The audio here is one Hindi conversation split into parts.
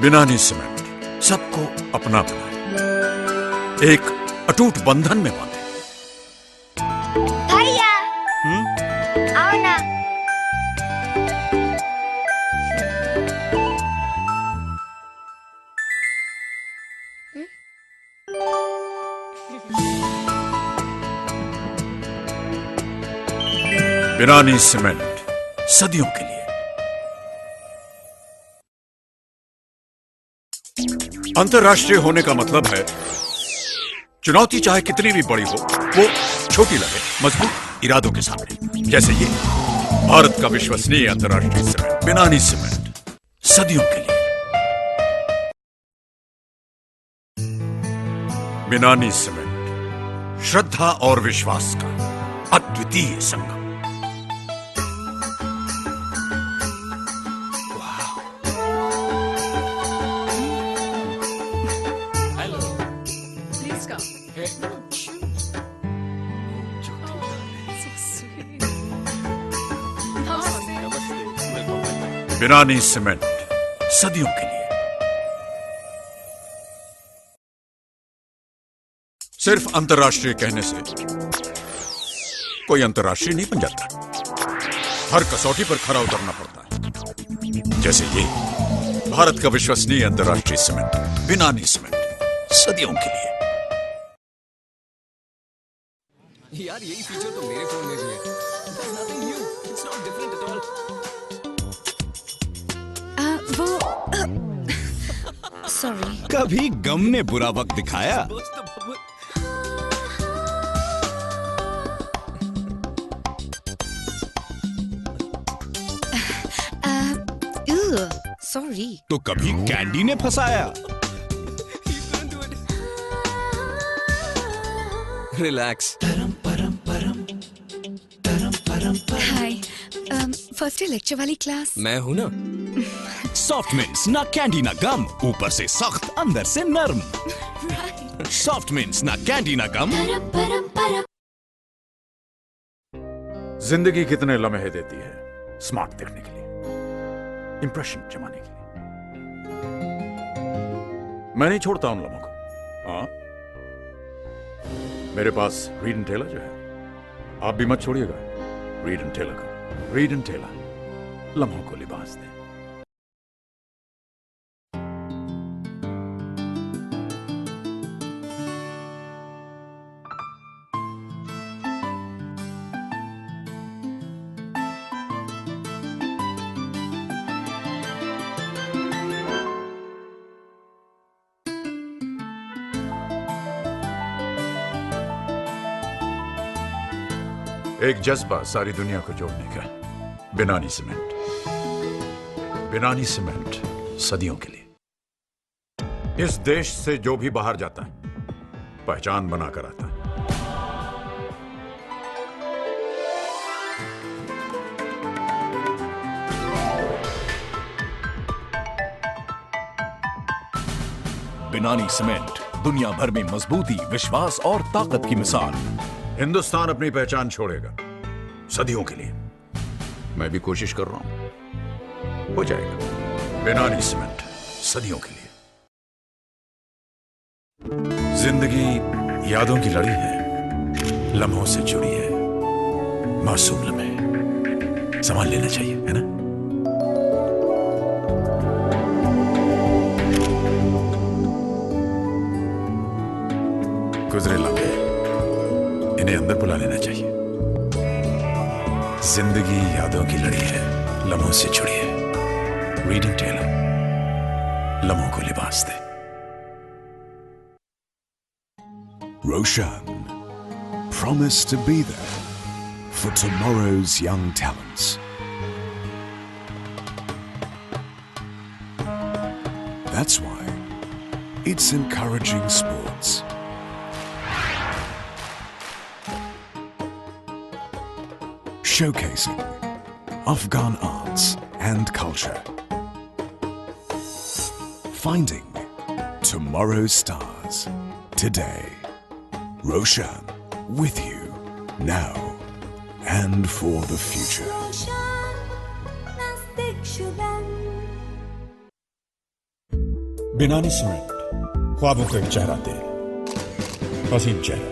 बिनानी सीमेंट सबको अपना बनाए, एक अटूट बंधन में बांधे। भैया आओ ना। बिनानी सीमेंट सदियों के लिए। अंतर्राष्ट्रीय होने का मतलब है चुनौती चाहे कितनी भी बड़ी हो, वो छोटी लगे मजबूत इरादों के सामने। जैसे ये भारत का विश्वसनीय अंतर्राष्ट्रीय सीमेंट बिनानी सीमेंट सदियों के लिए। बिनानी सीमेंट श्रद्धा और विश्वास का अद्वितीय संगम। बिनानी सीमेंट सदियों के लिए। सिर्फ अंतर्राष्ट्रीय कहने से कोई अंतर्राष्ट्रीय नहीं बन जाता। हर कसौटी पर खरा उतरना पड़ता है। जैसे ये भारत का विश्वसनीय अंतर्राष्ट्रीय सीमेंट बिनानी सीमेंट सदियों के लिए। यार यही फीचर तो मेरे फोन में भी है। There's nothing new. It's not different at all. Sorry. कभी गम ने बुरा वक्त दिखाया? सॉरी। तो कभी कैंडी ने फंसाया? रिलैक्स। हाय, फर्स्ट डे लेक्चर वाली क्लास। मैं हूं ना। सॉफ्ट मिंट्स ना कैंडी ना गम, ऊपर से सख्त अंदर से नर्म। सॉफ्ट मिंट्स ना कैंडी ना गम। जिंदगी कितने लम्हे देती है स्मार्ट दिखने के लिए, इंप्रेशन जमाने के लिए। मैं नहीं छोड़ता उन लम्हों को। हाँ, मेरे पास रीड एंड टेलर जो है, आप भी मत छोड़िएगा रीड एंड टेलर को। रीड एंड टेलर लम्हों को लिबास दे। एक जज्बा सारी दुनिया को जोड़ने का। बिनानी सीमेंट। बिनानी सीमेंट सदियों के लिए। इस देश से जो भी बाहर जाता है पहचान बनाकर आता है। बिनानी सीमेंट दुनिया भर में मजबूती, विश्वास और ताकत की मिसाल। हिंदुस्तान अपनी पहचान छोड़ेगा सदियों के लिए। मैं भी कोशिश कर रहा हूं, हो जाएगा। बिनानी सीमेंट सदियों के लिए। जिंदगी यादों की लड़ी है, लम्हों से जुड़ी है। मासूम लम्हे संभाल लेना चाहिए, है ना? गुजरे लम्हे इन्हें अंदर बुला लेना चाहिए। जिंदगी यादों की लड़ी है, लम्हों से जुड़ी है। रीड एंड टेलर लम्हों को लिबास दे। Roshan, promise to be there for tomorrow's young talents. That's why it's encouraging sports. Showcasing Afghan arts and culture. Finding tomorrow's stars today. Roshan, with you, now and for the future. Binani cement ख्वाबों को एक चेहरा दे, हसीन चेहरा,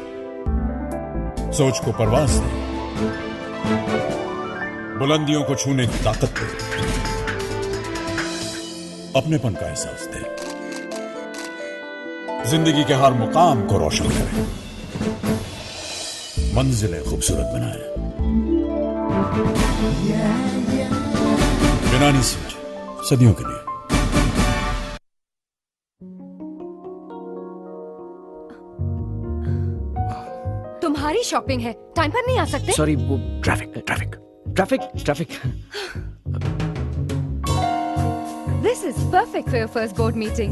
सोच को परवाज दे, बुलंदियों को छूने की ताकत दे, अपनेपन का एहसास दे, जिंदगी के हर मुकाम को रोशन करे, मंजिलें खूबसूरत बनाए। बिनानी सीमेंट, सदियों के लिए। तुम्हारी शॉपिंग है, टाइम पर नहीं आ सकते? सॉरी, वो traffic. This is perfect for your first board meeting.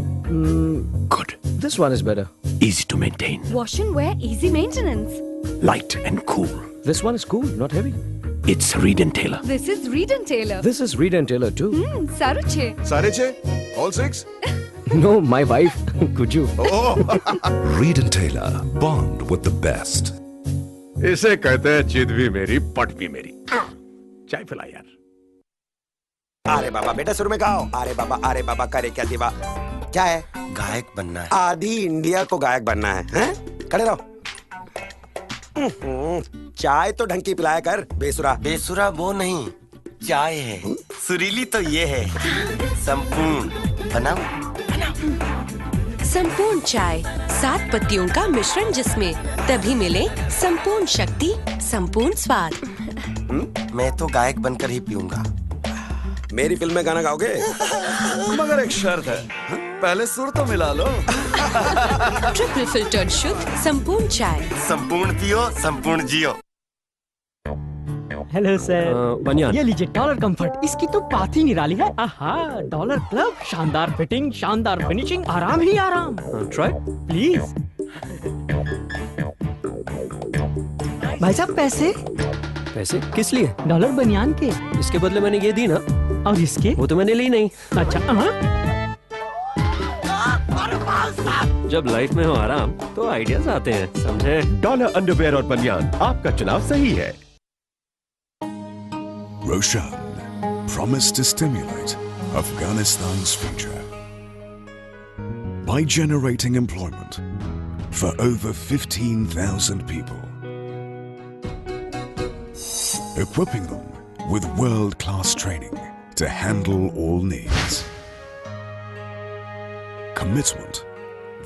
Good. This one is better. Easy to maintain. Wash and wear, easy maintenance. Light and cool. This one is cool, not heavy. It's Reed and Taylor. This is Reed and Taylor. This is Reed and Taylor too. सारू छे। सारे छे? All six? No, my wife. Could you? Reed and Taylor, bond with the best. इसे कहते हैं चित भी मेरी पट भी मेरी। चाय पिला यार। अरे बाबा बेटा सुर में गाओ। अरे बाबा करे क्या दीवा? क्या है? गायक बनना है। आधी इंडिया को गायक बनना है, हैं? खड़े रहो। चाय तो ढंग की पिलाया कर, बेसुरा। बेसुरा वो नहीं, चाय है। सुरीली तो ये है। संपूर्ण बनाओ। संपूर्ण चाय 7 पत्तियों का मिश्रण जिसमें तभी मिले संपूर्ण शक्ति, संपूर्ण स्वाद। मैं तो गायक बनकर ही पीऊंगा। मेरी फिल्म में गाना गाओगे? मगर एक शर्त है, पहले सुर तो मिला लो। ट्रिपल फिल्टर्ड शुद्ध संपूर्ण चाय। संपूर्ण पियो, संपूर्ण जियो। Hello sir. बनियान। ये लीजिए डॉलर कंफर्ट, इसकी तो बात ही निराली है। आहा, डॉलर क्लब, शानदार फिटिंग, शानदार फिनिशिंग, आराम ही आराम। Try. प्लीज। भाई साहब पैसे? पैसे किस लिए? डॉलर बनियान के। इसके बदले मैंने ये दी ना। और इसके? वो तो मैंने ली नहीं। अच्छा। जब लाइफ में हो आराम तो आइडियाज आते हैं, समझे? डॉलर अंडरवेयर और बनियान, आपका चुनाव सही है। Roshan promised to stimulate Afghanistan's future by generating employment for over 15,000 people, equipping them with world-class training to handle all needs. Commitment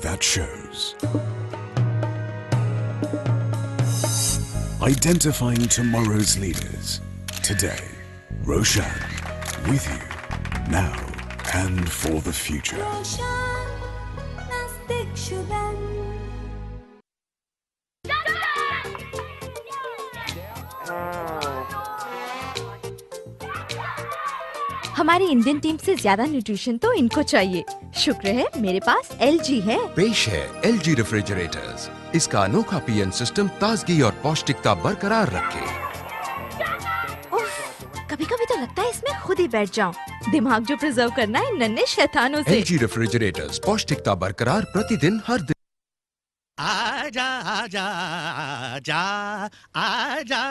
that shows. Identifying tomorrow's leaders. Today, Roshan, with you, now and for the future. हमारी इंडियन टीम से ज्यादा न्यूट्रिशन तो इनको चाहिए। शुक्र है मेरे पास LG है। पेश है LG रेफ्रिजरेटर्स। इसका अनोखा पीएन सिस्टम ताजगी और पौष्टिकता बरकरार रखे। कभी कभी तो लगता है इसमें खुद ही बैठ जाऊं। दिमाग जो प्रिजर्व करना है नन्हे शैतानों से। LG रेफ्रिजरेटर्स, पौष्टिकता बरकरार प्रतिदिन हर दिन। आजा आजा आजा आजा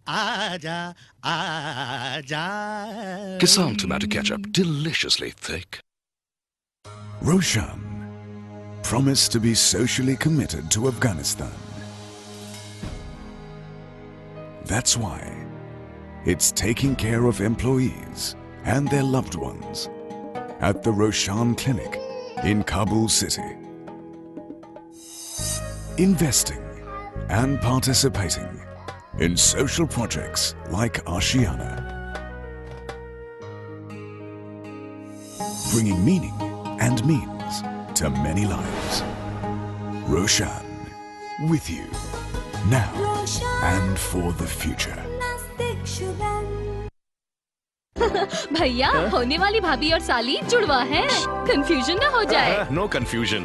आजा आजा। Kissan tomato ketchup, deliciously thick. Roshan promised to be socially committed to Afghanistan. That's why it's taking care of employees and their loved ones at the Roshan Clinic in Kabul city. Investing and participating in social projects like Ashiana. Bringing meaning and means to many lives. Roshan, with you, now and for the future. भैया होने वाली भाभी और साली जुड़वा है, कंफ्यूजन ना हो जाए। No confusion.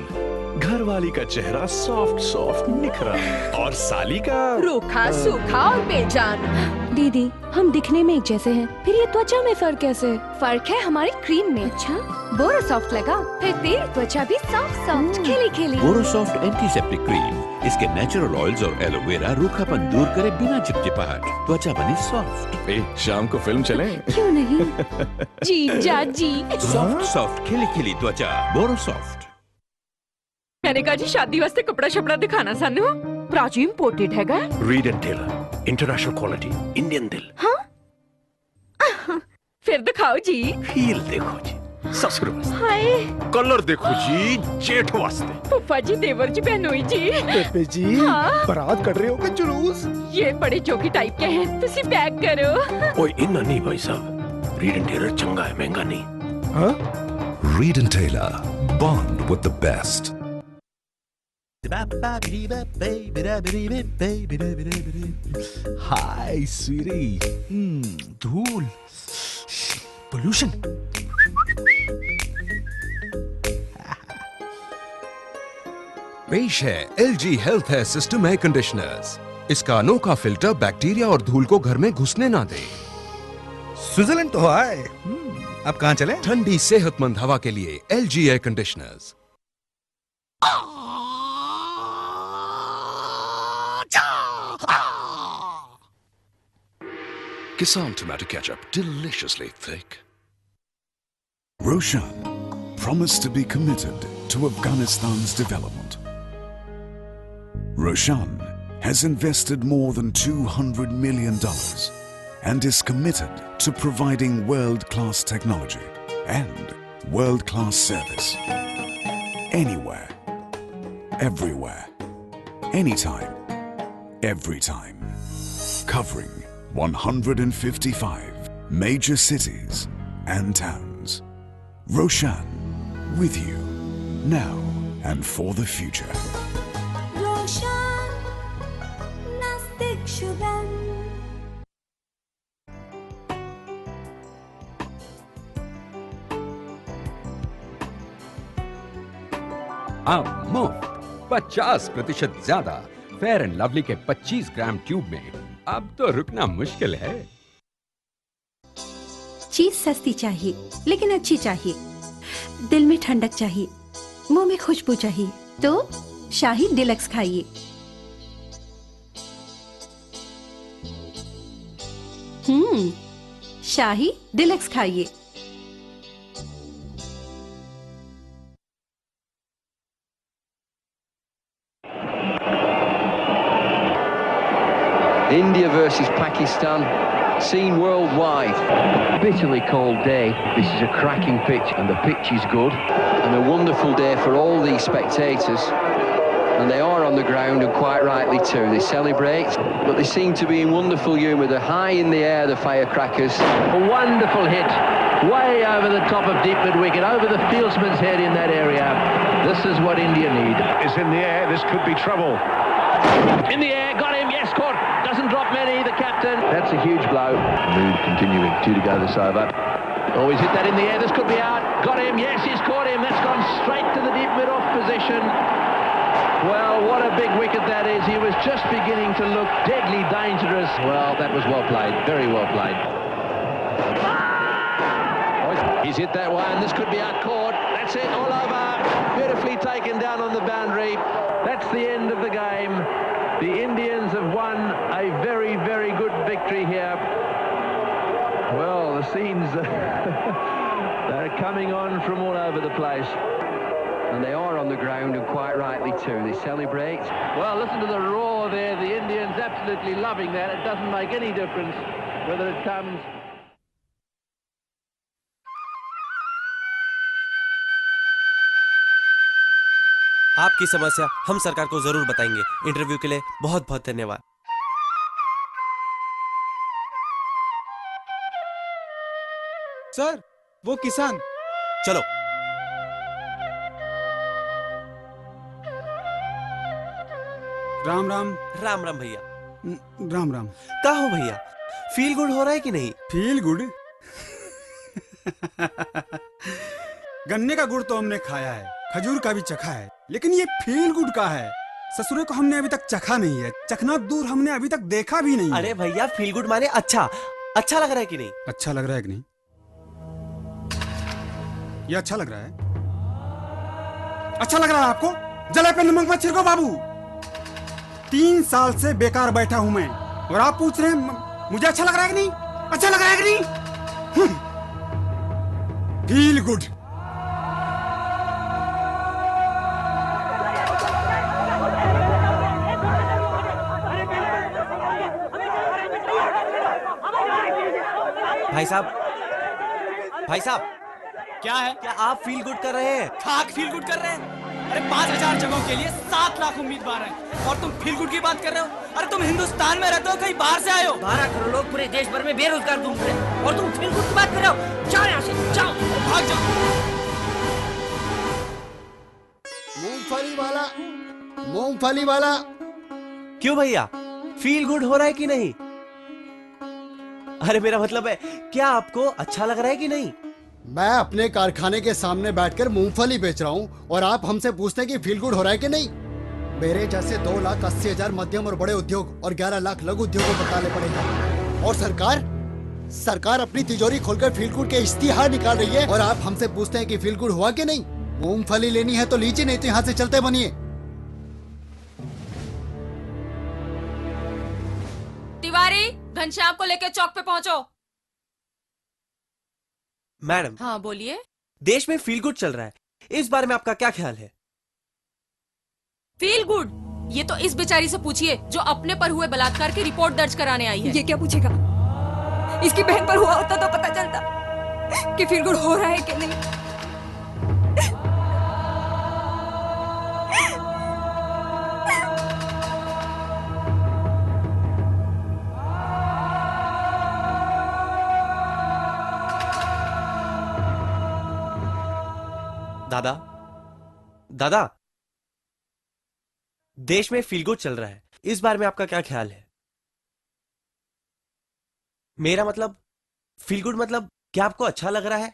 घर वाली का चेहरा सॉफ्ट सॉफ्ट निखरा और साली का रूखा सूखा और बेजान। दीदी हम दिखने में एक जैसे हैं, फिर ये त्वचा में फर्क कैसे? फर्क है हमारी क्रीम में। अच्छा बोरोसॉफ्ट लगा, फिर तेरी त्वचा भी सॉफ्ट खिली खिली। बोरोसॉफ्ट एंटीसेप्टिक क्रीम, इसके नेचुरल ऑयल्स और एलोवेरा रूखापन दूर करे बिना चिपचिपाहट, त्वचा बनी सॉफ्ट। शाम को फिल्म चलें? क्यों नहीं? जी जा जी। सॉफ्ट सॉफ्ट खिली खिली त्वचा, बोरोसॉफ्ट। मैंने कहा जी शादी वास्ते कपड़ा शपड़ा दिखाना सानू प्राची इंपोर्टेड हैगा। Reid and Taylor, international quality, Indian दिल। हाँ फिर दिखाओ जी। हील देखो जी ससुर वास्ते, हाय कलर देखो जी जेठ वास्ते। फुफा जी, देवर जी, बहनोई जी। पेपे जी, बारात कट रहे हो का जुलूस? ये बड़े जोगी टाइप के हैं, तुसी पैक करो। ओए इन्ना नहीं भाई साहब, रीड एंड टेलर चंगा है, महंगा नहीं। हाँ? Reed and Taylor, bond with the best. Hi, sweetie. धूल, पोल्यूशन। पेश है LG health air system air conditioners. इसका अनोखा फिल्टर बैक्टीरिया और धूल को घर में घुसने ना दे। स्विट्जरलैंड तो आए। अब कहाँ चले? ठंडी सेहतमंद हवा के लिए LG air conditioners. Kisan tomato ketchup, deliciously thick. Roshan promised to be committed to Afghanistan's development. Roshan has invested more than $200 million and is committed to providing world-class technology and world-class service. Anywhere, everywhere, anytime, every time. Covering 155 major cities and towns. Roshan, with you, now and for the future. Roshan, Nastik Shudan. अब मुफ्त 50% ज्यादा फेयर एंड लवली के 25 ग्राम ट्यूब में अब तो रुकना मुश्किल है। चीज सस्ती चाहिए लेकिन अच्छी चाहिए, दिल में ठंडक चाहिए, मुंह में खुशबू चाहिए, तो शाही डिलक्स खाइए। शाही डिलक्स खाइए। India versus Pakistan, seen worldwide. Bitterly cold day. This is a cracking pitch and the pitch is good. And a wonderful day for all these spectators. And they are on the ground, and quite rightly too. They celebrate, but they seem to be in wonderful humour. They're high in the air, the firecrackers. A wonderful hit, way over the top of deep mid-wicket, over the fieldsman's head in that area. This is what India need. It's in the air, this could be trouble. In the air, got him, yes, caught. Doesn't drop many, the captain. That's a huge blow. Mood continuing, 2 to go this over. Oh, he's hit that in the air, this could be out. Got him, yes, he's caught him. That's gone straight to the deep mid-off position. Well, what a big wicket that is. He was just beginning to look deadly dangerous. Well, that was well played, very well played. He's hit that one, this could be out caught. That's it, all over. Beautifully taken down on the boundary. That's the end of the game. The Indians have won a very, very good victory here. Well, the scenes they're coming on from all over the place. And they are on the ground, and quite rightly too. They celebrate. Well, listen to the roar there. The Indians absolutely loving that. It doesn't make any difference whether it comes. आपकी समस्या हम सरकार को जरूर बताएंगे। इंटरव्यू के लिए बहुत बहुत धन्यवाद। सर, वो किसान। चलो। राम राम। राम राम भैया। राम राम। क्या हो भैया, फील गुड हो रहा है कि नहीं? Feel good? गन्ने का गुड़ तो हमने खाया है, खजूर का भी चखा है, लेकिन ये फील गुड का है। ससुरे को हमने अभी तक चखा नहीं है, चखना दूर हमने अभी तक देखा भी नहीं। अरे भैया, फील गुड माने अच्छा लग रहा है कि नहीं? अच्छा लग रहा है कि नहीं? ये अच्छा लग रहा है? अच्छा लग रहा है आपको? जले पे नमक मत छिड़को बाबू। 3 साल से बेकार बैठा हूं मैं, और आप पूछ रहे हैं मुझे अच्छा लग रहा है कि नहीं? अच्छा लग रहा है कि नहीं? Feel good. भाई साहब, भाई साहब, क्या है? क्या आप फील गुड कर रहे हैं? खाक फील गुड कर रहे हैं? अरे 5000 जगहों के लिए 7 लाख उम्मीदवार हैं और तुम फील गुड की बात कर रहे हो? अरे तुम हिंदुस्तान में रहते हो, कहीं बाहर से आए हो? 12 करोड़ लोग पूरे देश भर में बेरोजगार घूम रहे हैं और तुम फील गुड की बात कर रहे हो? जाओ यहाँ से, जाओ, भाग जाओ। मूंगफली वाला क्यों भैया, फील गुड हो रहा है कि नहीं? अरे मेरा मतलब है, क्या आपको अच्छा लग रहा है कि नहीं? मैं अपने कारखाने के सामने बैठकर मूंगफली बेच रहा हूँ और आप हमसे पूछते हैं कि फील गुड हो रहा है कि नहीं? मेरे जैसे 2,80,000 मध्यम और बड़े उद्योग और 11 लाख लघु उद्योगों को बताने पड़ेगा। और सरकार अपनी तिजोरी खोलकर फील गुड के इश्तिहार निकाल रही है और आप हमसे पूछते हैं कि फील गुड हुआ कि नहीं? मूंगफली लेनी है तो लीजिए, नहीं तो यहाँ से चलते बनिए। तिवारी, घनश्याम को लेकर चौक पे पहुंचो। मैडम। हाँ बोलिए। देश में फील गुड चल रहा है, इस बारे में आपका क्या ख्याल है? Feel good? ये तो इस बेचारी से पूछिए जो अपने पर हुए बलात्कार की रिपोर्ट दर्ज कराने आई है। ये क्या पूछेगा? इसकी बहन पर हुआ होता तो पता चलता कि फील गुड हो रहा है कि नहीं। दादा, देश में फील गुड चल रहा है, इस बारे में आपका क्या ख्याल है? मेरा मतलब फील गुड मतलब क्या आपको अच्छा लग रहा है?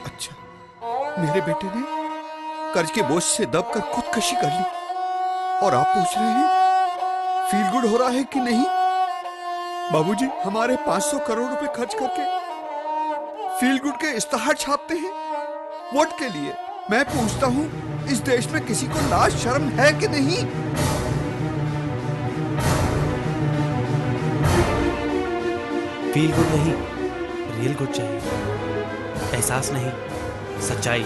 अच्छा, मेरे बेटे ने कर्ज के बोझ से दबकर खुदकशी कर ली और आप पूछ रहे हैं फील गुड हो रहा है कि नहीं? बाबूजी, हमारे 500 करोड़ रुपए खर्च करके फील गुड के इश्तिहार छापते हैं वोट के लिए। मैं पूछता हूँ, इस देश में किसी को लाज शर्म है कि नहीं? फील गुड नहीं, रियल गुड चाहिए। एहसास नहीं, सच्चाई।